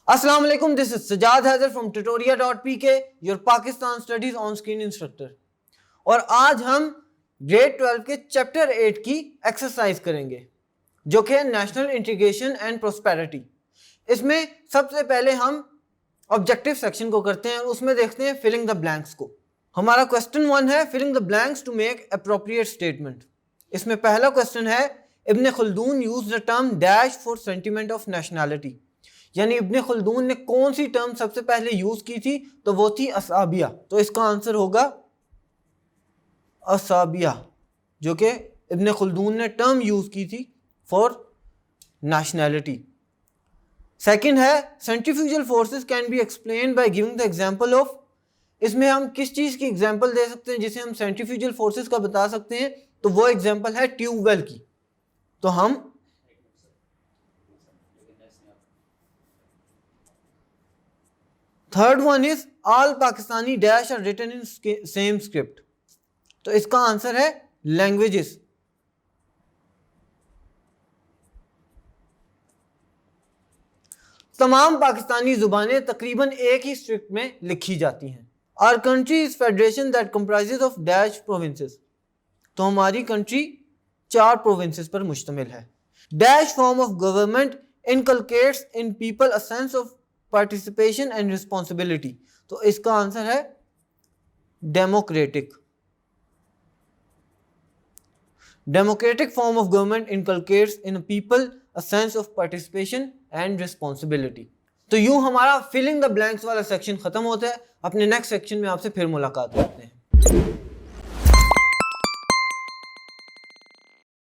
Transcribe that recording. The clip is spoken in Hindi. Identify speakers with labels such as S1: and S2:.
S1: Assalamu alaikum, this is Sajad Haider from tutoria.pk, your Pakistan Studies on Screen Instructor। और आज हम ग्रेड 12 के चैप्टर 8 की एक्सरसाइज करेंगे जो कि नेशनल इंटीग्रेशन एंड प्रोस्पेरिटी। इसमें सबसे पहले हम ऑब्जेक्टिव सेक्शन को करते हैं और उसमें देखते हैं फिलिंग द ब्लैंक्स को। हमारा क्वेश्चन 1 है filling the blanks to make appropriate statement. इसमें पहला क्वेश्चन है Ibn Khaldun use the term dash for sentiment of nationality, यानी इब्न खल्दून ने कौन सी टर्म सबसे पहले यूज की थी, तो वो थी असाबिया। तो इसका आंसर होगा असाबिया, जो कि इब्न खल्दून ने टर्म यूज की थी फॉर नेशनैलिटी। सेकंड है centrifugal forces can be explain by giving the example of. इसमें हम किस चीज की एग्जांपल दे सकते हैं जिसे हम सेंट्रीफ्यूगल फोर्सेस का बता सकते हैं, तो वो एग्जांपल है ट्यूबवेल की। तो हम third one is all Pakistani dash are written in same script. तो इसका आंसर है लैंग्वेजेस। तमाम पाकिस्तानी जुबानें तकरीबन एक ही स्क्रिप्ट में लिखी जाती हैं। Our country is federation that comprises of dash provinces. तो हमारी कंट्री 4 प्रोविंसेस पर मुश्तमिल है। Dash form of government inculcates in people a sense of participation and responsibility. तो इसका आंसर है democratic. Democratic form of government inculcates in people a sense of participation and responsibility. तो यूं हमारा फिलिंग द ब्लैंक्स वाला सेक्शन खत्म होता है। अपने नेक्स्ट सेक्शन में आपसे फिर मुलाकात करते हैं।